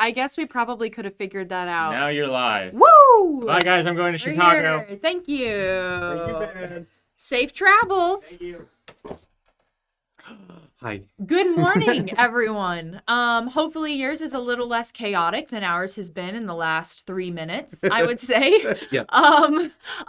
I guess we probably could have figured that out. Now you're live. Woo! Bye, guys. I'm going to We're Chicago. here. Thank you. Thank you, Ben. Safe travels. Thank you. Hi. Good morning, everyone. Hopefully yours is a little less chaotic than ours has been in the last 3 minutes, I would say. Yeah.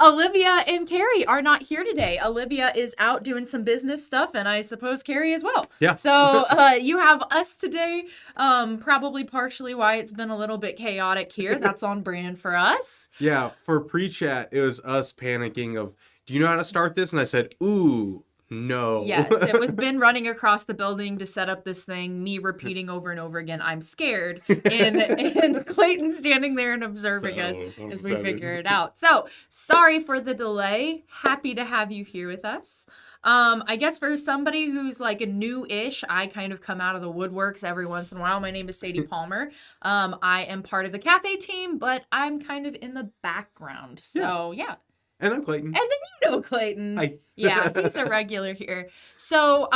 Olivia and Carrie are not here today. Olivia is out doing some business stuff, and I suppose Carrie as well. Yeah. So you have us today, probably partially why it's been a little bit chaotic here. That's on brand for us. Yeah, for pre-chat, it was us panicking of, do you know how to start this? And I said, ooh, no. Yes, it was Ben running across the building to set up this thing, me repeating over and over again, I'm scared, and Clayton standing there and observing us as we figure it out. So, sorry for the delay. Happy to have you here with us. I guess for somebody who's like a new-ish, I kind of come out of the woodworks every once in a while. My name is Sadie Palmer. I am part of the cafe team, but I'm kind of in the background. So, yeah. And I'm Clayton. And then you know Clayton. Hi. Yeah, he's a regular here. So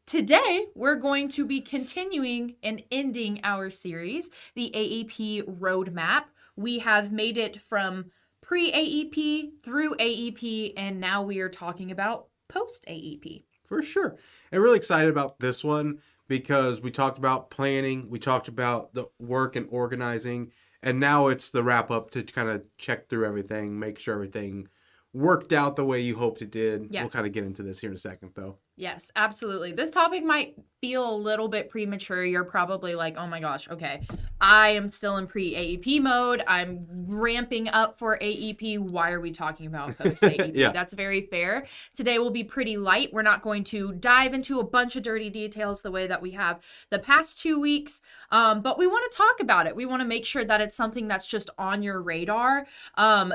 today we're going to be continuing and ending our series, the AEP Roadmap. We have made it from pre-AEP through AEP, and now we are talking about post-AEP. For sure. And really excited about this one because we talked about planning, we talked about the work and organizing, and now it's the wrap up to kind of check through everything, make sure everything worked out the way you hoped it did. Yes. We'll kind of get into this here in a second, though. Yes, absolutely. This topic might feel a little bit premature. You're probably like, oh my gosh, okay. I am still in pre-AEP mode. I'm ramping up for AEP. Why are we talking about post-AEP? Yeah. That's very fair. Today will be pretty light. We're not going to dive into a bunch of dirty details the way that we have the past 2 weeks, but we want to talk about it. We want to make sure that it's something that's just on your radar.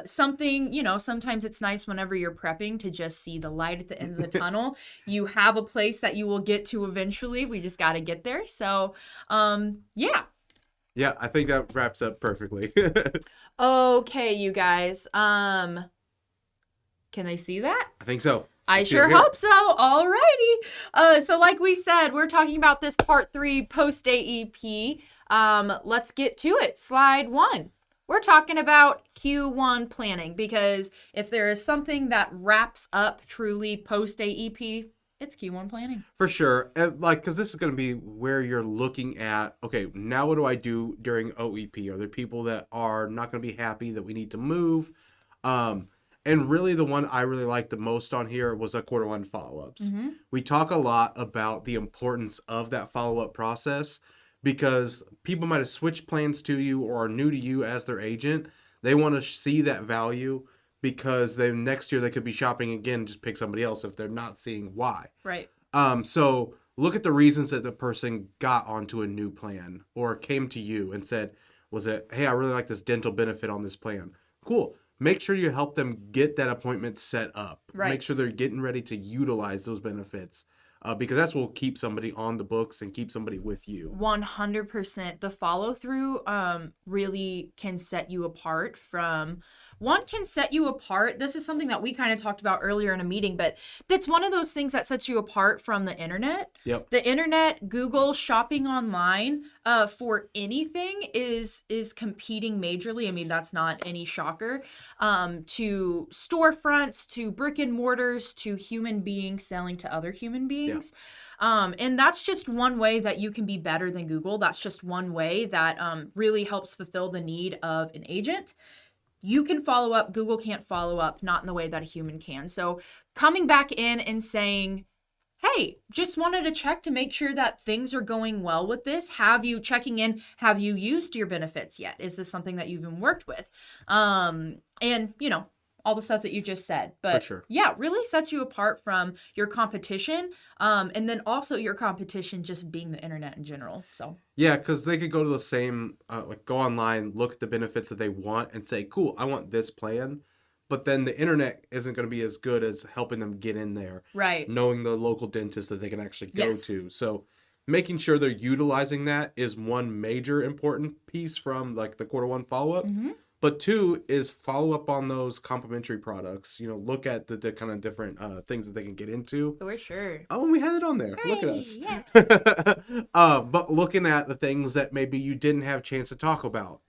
Something, sometimes it's nice whenever you're prepping to just see the light at the end of the tunnel. You have a place that you will get to eventually. We just got to get there. So, yeah. Yeah, I think that wraps up perfectly. Okay, you guys. Can they see that? I think so. I Let's see sure it here. hope so. Alrighty. So like we said, we're talking about this part 3 post AEP. Let's get to it. Slide 1. We're talking about Q1 planning because if there is something that wraps up truly post AEP, it's Q1 planning. For sure. And because this is going to be where you're looking at, okay, now what do I do during OEP? Are there people that are not going to be happy that we need to move? And really the one I really liked the most on here was the quarter 1 follow-ups. Mm-hmm. We talk a lot about the importance of that follow-up process because people might have switched plans to you or are new to you as their agent. They want to see that value because then next year they could be shopping again and just pick somebody else if they're not seeing why. Right. So look at the reasons that the person got onto a new plan or came to you and said, was it, hey, I really like this dental benefit on this plan. Cool. Make sure you help them get that appointment set up. Right. Make sure they're getting ready to utilize those benefits because that's what will keep somebody on the books and keep somebody with you. 100%. The follow through really can set you apart from. One can set you apart. This is something that we kind of talked about earlier in a meeting, but that's one of those things that sets you apart from the internet. Yep. The internet, Google, shopping online for anything is competing majorly. I mean, that's not any shocker. To storefronts, to brick and mortars, to human beings selling to other human beings. Yeah. And that's just one way that you can be better than Google. That's just one way that really helps fulfill the need of an agent. You can follow up. Google can't follow up, not in the way that a human can. So coming back in and saying, hey, just wanted to check to make sure that things are going well with this. Have you used your benefits yet? Is this something that you've even worked with? And, all the stuff that you just said. But For sure. Yeah, really sets you apart from your competition. And then also your competition just being the internet in general. So Yeah, because they could go to the same, go online, look at the benefits that they want and say, cool, I want this plan. But then the internet isn't going to be as good as helping them get in there. Right. Knowing the local dentist that they can actually go Yes. to. So making sure they're utilizing that is one major important piece from the quarter 1 follow-up. Mm-hmm. But two is follow up on those complementary products. Look at the kind of different things that they can get into. For sure. Oh, and we had it on there. Look at Hooray, us. yes. But looking at the things that maybe you didn't have a chance to talk about,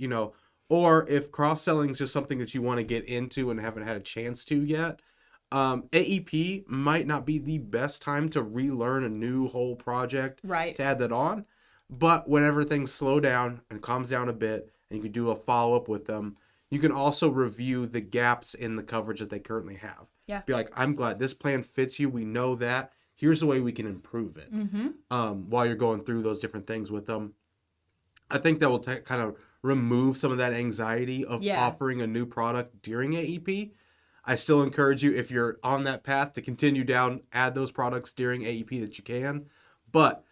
or if cross-selling is just something that you want to get into and haven't had a chance to yet, AEP might not be the best time to relearn a new whole project Right. to add that on. But whenever things slow down and calms down a bit and you can do a follow-up with them, you can also review the gaps in the coverage that they currently have. Yeah. Be like, I'm glad this plan fits you. We know that. Here's the way we can improve it. While you're going through those different things with them. I think that will kind of remove some of that anxiety of offering a new product during AEP. I still encourage you, if you're on that path, to continue down, add those products during AEP that you can. But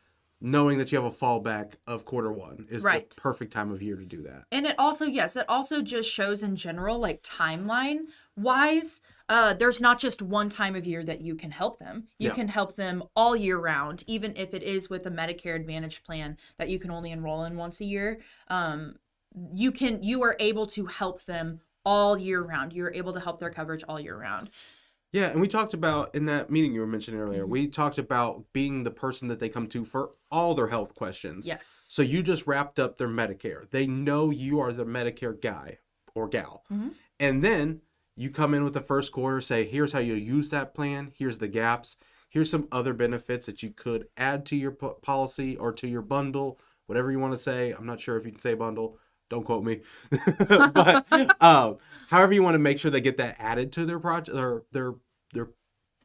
knowing that you have a fallback of Q1 is the perfect time of year to do that. And it also, it also just shows in general, like timeline wise, there's not just one time of year that you can help them. You can help them all year round, even if it is with a Medicare Advantage plan that you can only enroll in once a year. You are able to help them all year round. You're able to help their coverage all year round. Yeah, and we talked about, in that meeting you were mentioning earlier, we talked about being the person that they come to for all their health questions. Yes. So you just wrapped up their Medicare. They know you are the Medicare guy or gal. And then you come in with the first quarter, say, here's how you use that plan. Here's the gaps. Here's some other benefits that you could add to your policy or to your bundle, whatever you want to say. I'm not sure if you can say bundle. Don't quote me. But however you want to make sure they get that added to their project or their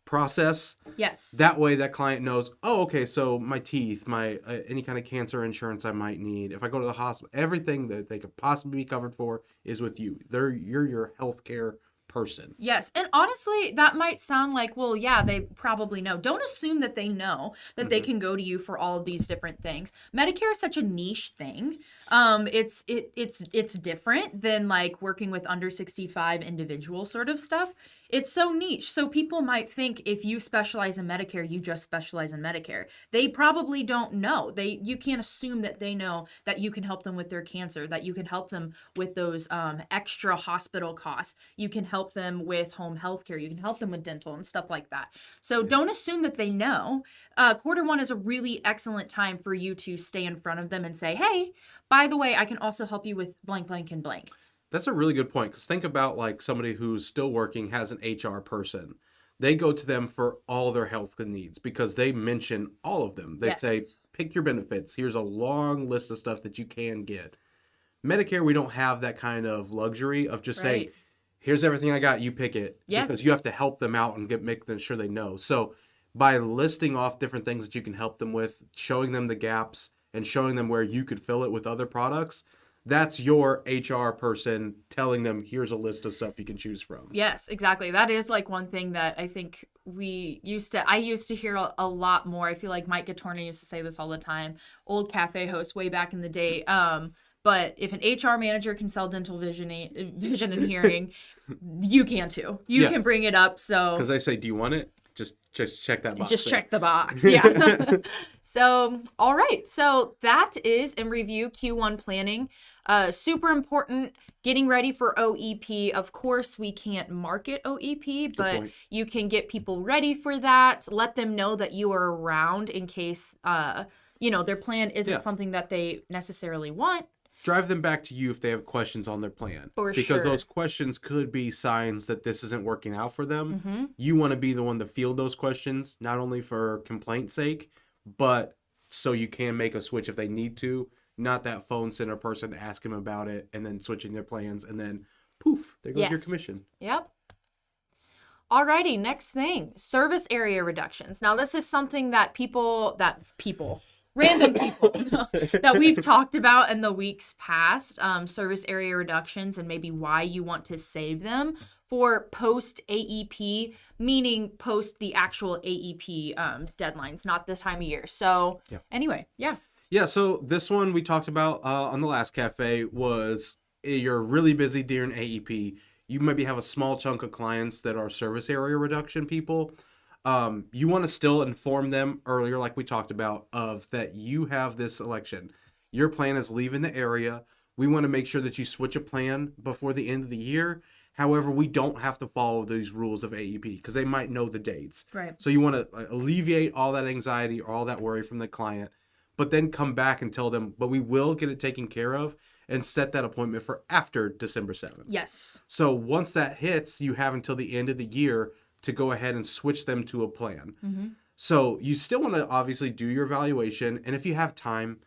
process. Yes. That way that client knows, oh, okay, so my teeth, my any kind of cancer insurance I might need, if I go to the hospital, everything that they could possibly be covered for is with you. You're your healthcare person. Yes. And honestly, that might sound like, well, yeah, they probably know. Don't assume that they know that they can go to you for all of these different things. Medicare is such a niche thing. It's different than like working with under 65 individual sort of stuff. It's so niche. So people might think if you specialize in Medicare, you just specialize in Medicare. They probably don't know. You can't assume that they know that you can help them with their cancer, that you can help them with those extra hospital costs. You can help them with home health care. You can help them with dental and stuff like that. So don't assume that they know. Q1 is a really excellent time for you to stay in front of them and say, hey, by the way, I can also help you with blank, blank, and blank. That's a really good point, because think about like somebody who's still working, has an HR person. They go to them for all their health needs because they mention all of them. They say, pick your benefits. Here's a long list of stuff that you can get. Medicare, we don't have that kind of luxury of just saying, here's everything I got, you pick it. Because you have to help them out and make them sure they know. So by listing off different things that you can help them with, showing them the gaps and showing them where you could fill it with other products, that's your HR person telling them, here's a list of stuff you can choose from. Yes, exactly. That is like one thing that I think I used to hear a lot more. I feel like Mike Gatorna used to say this all the time, old cafe host way back in the day. But if an HR manager can sell dental vision and hearing, you can too. You can bring it up. So because they say, do you want it? Just check that box. Just check the box. Yeah. So, all right. So that is, in review, Q1 planning. Super important. Getting ready for OEP. Of course, we can't market OEP, but you can get people ready for that. Let them know that you are around in case, their plan isn't something that they necessarily want. Drive them back to you if they have questions on their plan. Because those questions could be signs that this isn't working out for them. You want to be the one to field those questions, not only for complaint's sake, but so you can make a switch if they need to. Not that phone center person ask them about it and then switching their plans and then poof, there goes your commission. Yep. Alrighty, next thing, service area reductions. Now this is something that random people that we've talked about in the weeks past, service area reductions and maybe why you want to save them for post AEP, meaning post the actual AEP deadlines, not this time of year. So anyway, Yeah, so this one we talked about on the last cafe was you're really busy during AEP. You maybe have a small chunk of clients that are service area reduction people. You want to still inform them earlier, like we talked about, of that you have this election. Your plan is leaving the area. We want to make sure that you switch a plan before the end of the year. However, we don't have to follow these rules of AEP because they might know the dates. Right. So you want to alleviate all that anxiety or all that worry from the client, but then come back and tell them, but we will get it taken care of and set that appointment for after December 7th. Yes. So once that hits, you have until the end of the year to go ahead and switch them to a plan. Mm-hmm. So you still want to obviously do your evaluation. And if you have time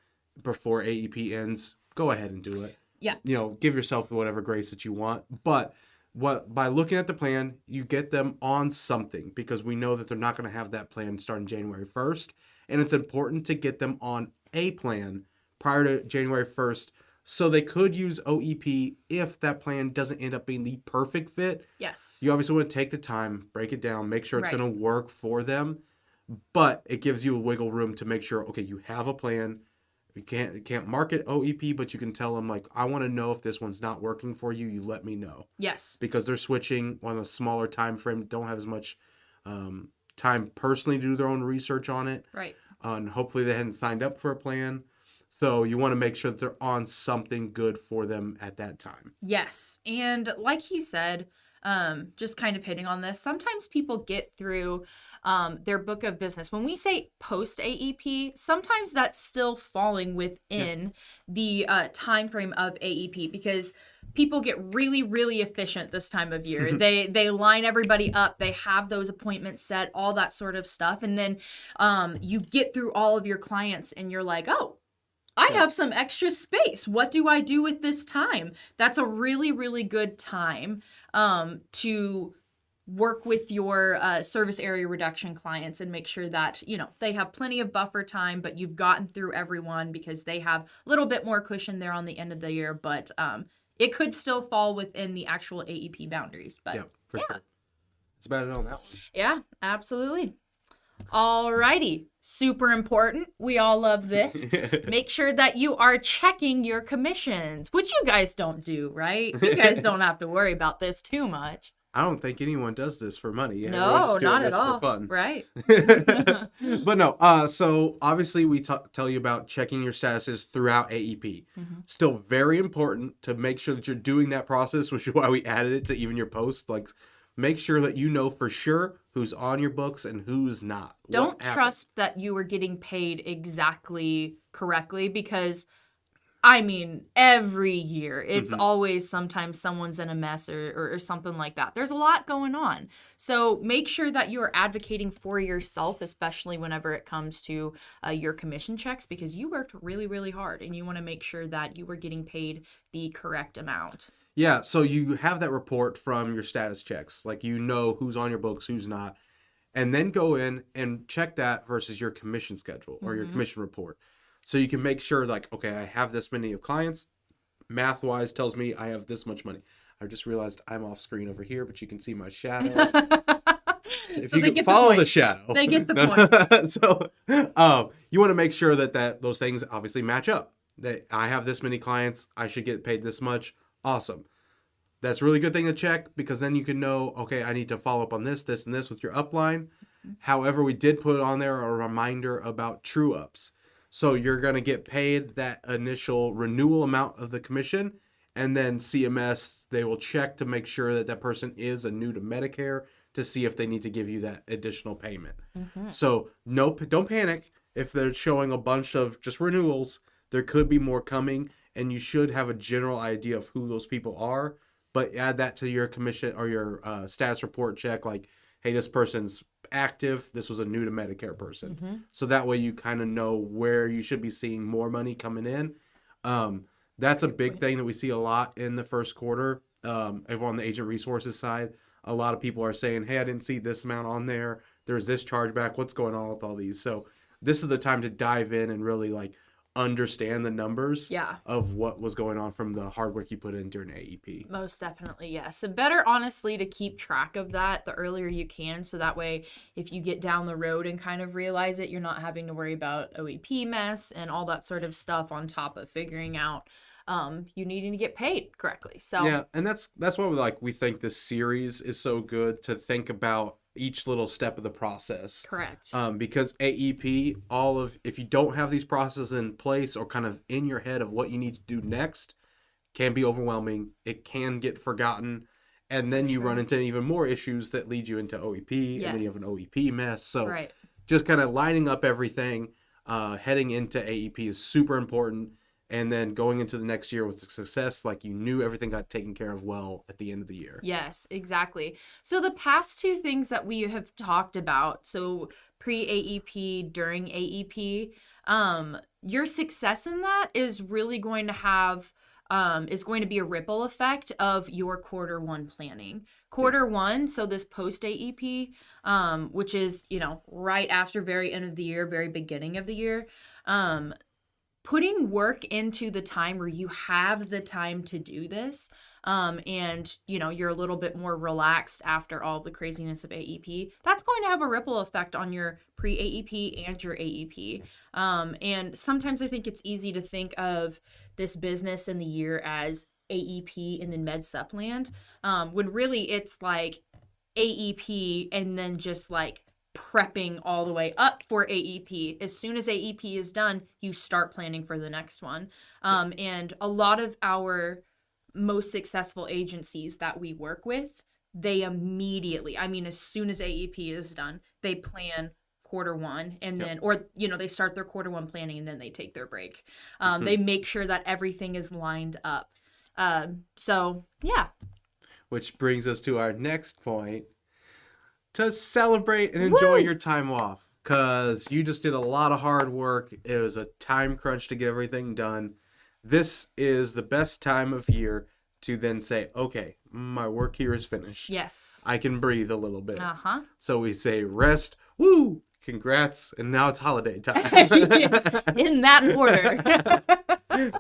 before AEP ends, go ahead and do it. Yeah. Give yourself whatever grace that you want. But by looking at the plan, you get them on something because we know that they're not going to have that plan starting January 1st. And it's important to get them on a plan prior to January 1st so they could use OEP if that plan doesn't end up being the perfect fit. Yes. You obviously want to take the time, break it down, make sure it's Right. going to work for them. But it gives you a wiggle room to make sure, okay, you have a plan. You can't market OEP, but you can tell them, like, I want to know if this one's not working for you. You let me know. Yes. Because they're switching on a smaller time frame, don't have as much time personally to do their own research on it. Right. And hopefully they hadn't signed up for a plan. So you want to make sure that they're on something good for them at that time. Yes. And like he said, just kind of hitting on this, sometimes people get through their book of business. When we say post AEP, sometimes that's still falling within the time frame of AEP because people get really, really efficient this time of year. They line everybody up. They have those appointments set, all that sort of stuff. And then you get through all of your clients and you're like, oh, I have some extra space. What do I do with this time? That's a really, really good time to work with your service area reduction clients and make sure that, they have plenty of buffer time, but you've gotten through everyone because they have a little bit more cushion there on the end of the year. But it could still fall within the actual AEP boundaries. But Yeah, for sure. That's about it on that one. Yeah, absolutely. Alrighty. Super important. We all love this. Make sure that you are checking your commissions, which you guys don't do, right? You guys don't have to worry about this too much. I don't think anyone does this for money. No, not at all. For fun. Right. But no, so obviously we tell you about checking your statuses throughout AEP. Mm-hmm. Still very important to make sure that you're doing that process, which is why we added it to even your post. Like, make sure that you know for sure who's on your books and who's not. Don't trust that you are getting paid exactly correctly because, every year it's always sometimes someone's in a mess or something like that. There's a lot going on. So make sure that you are advocating for yourself, especially whenever it comes to your commission checks, because you worked really, really hard and you want to make sure that you were getting paid the correct amount. Yeah, so you have that report from your status checks. Like, who's on your books, who's not. And then go in and check that versus your commission schedule or your commission report. So you can make sure, like, okay, I have this many of clients. Math-wise tells me I have this much money. I just realized I'm off screen over here, but you can see my shadow. If you can follow the shadow. They get the point. So you want to make sure that those things obviously match up. That I have this many clients, I should get paid this much. Awesome. That's a really good thing to check because then you can know, okay, I need to follow up on this, this, and this with your upline. However, we did put on there a reminder about true ups. So you're going to get paid that initial renewal amount of the commission, and then CMS, they will check to make sure that person is a new to Medicare to see if they need to give you that additional payment. So don't panic if they're showing a bunch of just renewals. There could be more coming, and you should have a general idea of who those people are, but add that to your commission or your status report check, like, hey, this person's active. This was a new to Medicare person. So that way you kind of know where you should be seeing more money coming in. That's a big thing that we see a lot in the first quarter. Everyone on the agent resources side, a lot of people are saying, hey, I didn't see this amount on there. There's this chargeback. What's going on with all these? So this is the time to dive in and really understand the numbers of what was going on from the hard work you put in during AEP. Most definitely, yes. And better, honestly, to keep track of that the earlier you can. So that way, if you get down the road and kind of realize it, you're not having to worry about OEP mess and all that sort of stuff on top of figuring out you needing to get paid correctly. So yeah, and that's why we think this series is so good to think about each little step of the process. Correct. Because AEP, if you don't have these processes in place or kind of in your head of what you need to do next, can be overwhelming. It can get forgotten. And then you run into even more issues that lead you into OEP, and then you have an OEP mess. So just kind of lining up everything, heading into AEP is super important. And then going into the next year with success, like you knew everything got taken care of well at the end of the year. Yes, exactly. So the past two things that we have talked about, so pre-AEP, during AEP, your success in that is really going to have is going to be a ripple effect of your quarter one planning. Quarter one, so this post AEP, which is, right after very end of the year, very beginning of the year, putting work into the time where you have the time to do this, and you're a little bit more relaxed after all the craziness of AEP, that's going to have a ripple effect on your pre-AEP and your AEP. And sometimes I think it's easy to think of this business in the year as AEP and then Med Sup land, when really it's like AEP and then just like prepping all the way up for AEP. As soon as AEP is done, you start planning for the next one. And a lot of our most successful agencies that we work with, they immediately, as soon as AEP is done, they plan quarter one, and then, or, they start their quarter one planning and then they take their break. They make sure that everything is lined up. So yeah. Which brings us to our next point, to celebrate and enjoy your time off, because you just did a lot of hard work. It was a time crunch to get everything done. This is the best time of year to then say, okay, my work here is finished. Yes. I can breathe a little bit. Uh-huh. So we say rest, woo, congrats, and now it's holiday time. Yes, in that order.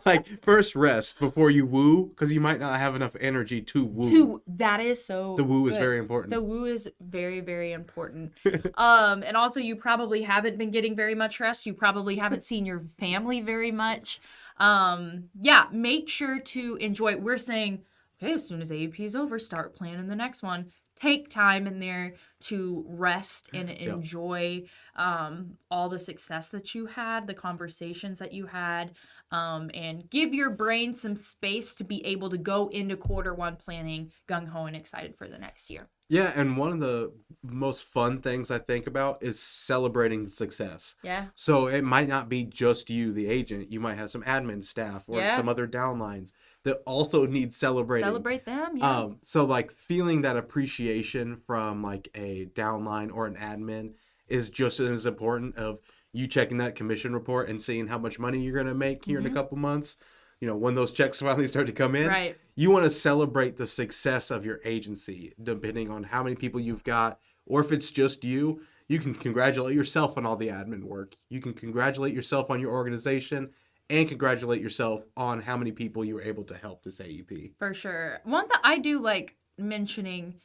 Like, first rest before you woo, because you might not have enough energy to woo. That is so The woo good. is very important. The woo is very, very important. And also, you probably haven't been getting very much rest. You probably haven't seen your family very much. Make sure to enjoy. We're saying, okay, as soon as AEP is over, start planning the next one. Take time in there to rest and enjoy all the success that you had, the conversations that you had, and give your brain some space to be able to go into quarter one planning gung-ho and excited for the next year. Yeah, and one of the most fun things I think about is celebrating success. Yeah. So it might not be just you, the agent. You might have some admin staff or some other downlines that also need celebrating. Celebrate them, yeah. So like feeling that appreciation from like a downline or an admin is just as important of you checking that commission report and seeing how much money you're going to make here in a couple months. When those checks finally start to come in, right. You want to celebrate the success of your agency, depending on how many people you've got, or if it's just you can congratulate yourself on all the admin work. You can congratulate yourself on your organization and congratulate yourself on how many people you were able to help this AEP. For sure. One that I do like mentioning,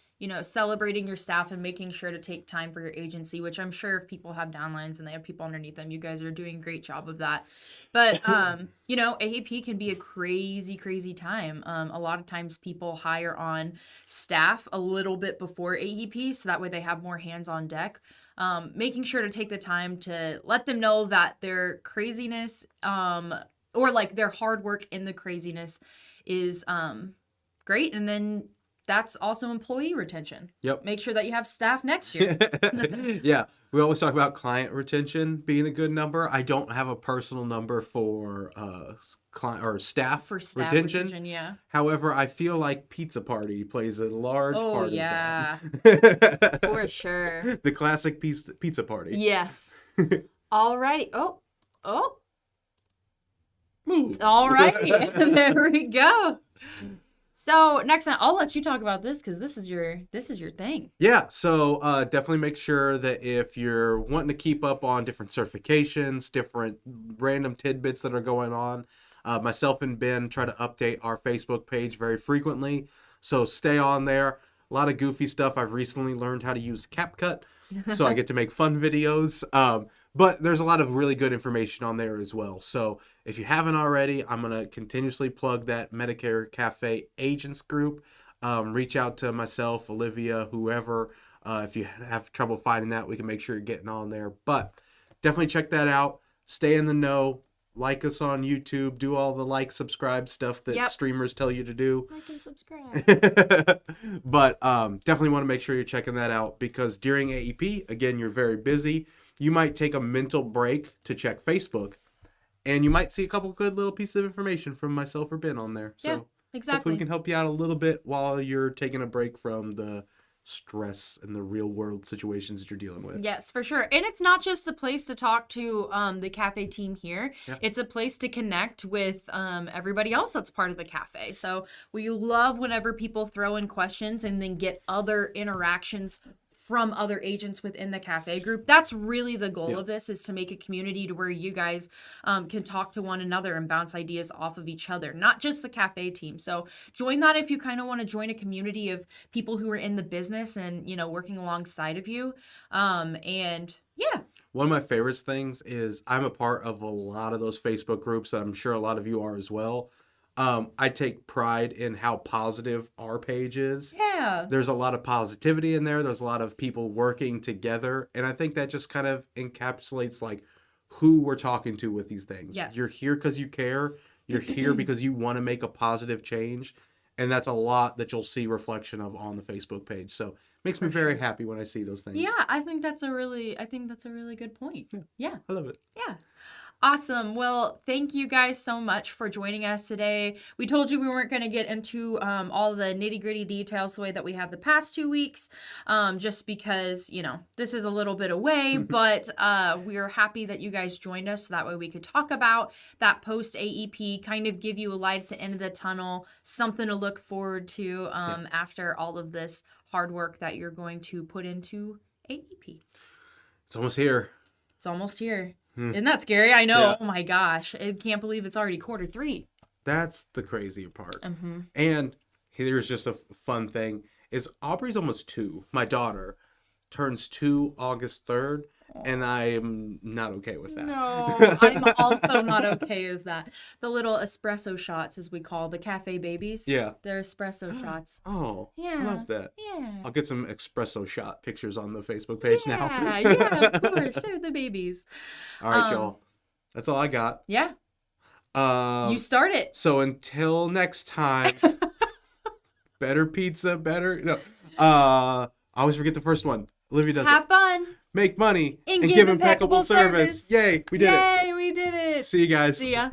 celebrating your staff and making sure to take time for your agency, which I'm sure if people have downlines and they have people underneath them, you guys are doing a great job of that. But, AEP can be a crazy, crazy time. A lot of times people hire on staff a little bit before AEP, so that way they have more hands on deck. Making sure to take the time to let them know that their craziness, or like their hard work in the craziness is great. And then that's also employee retention. Yep. Make sure that you have staff next year. Yeah. We always talk about client retention being a good number. I don't have a personal number for client or staff retention. Yeah. However, I feel like Pizza Party plays a large part of that. For sure. The classic pizza party. Yes. Alrighty. Oh. Move. Alrighty. There we go. So next time, I'll let you talk about this because this is your thing. Yeah, so definitely make sure that if you're wanting to keep up on different certifications, different random tidbits that are going on, myself and Ben try to update our Facebook page very frequently. So stay on there. A lot of goofy stuff. I've recently learned how to use CapCut, so I get to make fun videos. But there's a lot of really good information on there as well. So if you haven't already, I'm going to continuously plug that Medicare Cafe Agents group. Reach out to myself, Olivia, whoever. If you have trouble finding that, we can make sure you're getting on there. But definitely check that out. Stay in the know. like us on YouTube, do all the like, subscribe stuff that Yep. streamers tell you to do. Like and subscribe. But definitely want to make sure you're checking that out, because during AEP, again, you're very busy. You might take a mental break to check Facebook, and you might see a couple good little pieces of information from myself or Ben on there. So Yeah, hopefully exactly. we can help you out a little bit while you're taking a break from the stress and the real world situations that you're dealing with. Yes, for sure. And it's not just a place to talk to the cafe team here. Yeah. It's a place to connect with everybody else that's part of the cafe. So we love whenever people throw in questions and then get other interactions from other agents within the cafe group. That's really the goal of this, is to make a community to where you guys can talk to one another and bounce ideas off of each other, not just the cafe team. So join that if you kind of want to join a community of people who are in the business and, you know, working alongside of you. And yeah. One of my favorite things is I'm a part of a lot of those Facebook groups that I'm sure a lot of you are as well. I take pride in how positive our page is. Yeah. There's a lot of positivity in there. There's a lot of people working together. And I think that just kind of encapsulates like who we're talking to with these things. Yes. You're here because you care. You're here because you want to make a positive change. And that's a lot that you'll see reflection of on the Facebook page. So it makes me very happy when I see those things. Yeah, I think that's a really good point. Yeah. I love it. Yeah. Awesome. Well, thank you guys so much for joining us today. We told you we weren't going to get into all the nitty-gritty details the way that we have the past 2 weeks, just because, you know, this is a little bit away, but we are happy that you guys joined us so that way we could talk about that post-AEP, kind of give you a light at the end of the tunnel, something to look forward to after all of this hard work that you're going to put into AEP. It's almost here. It's almost here. Isn't that scary? I know. Yeah. Oh my gosh. I can't believe it's already Q3. That's the crazy part. Mm-hmm. And here's just a fun thing is Aubrey's almost 2. My daughter turns 2 August 3rd, and I am not okay with that. No, I'm also not okay as that. The little espresso shots, as we call the cafe babies. Yeah. They're espresso shots. Oh, Yeah. I love that. Yeah. I'll get some espresso shot pictures on the Facebook page now. Yeah, of course. Show the babies. All right, y'all. That's all I got. Yeah. You You start it. So until next time, better pizza, better. No. I always forget the first one. Olivia does Have it. fun. Make money And and give give impeccable impeccable service. service. Yay, we did it. Yay, we did it. See you guys. See ya.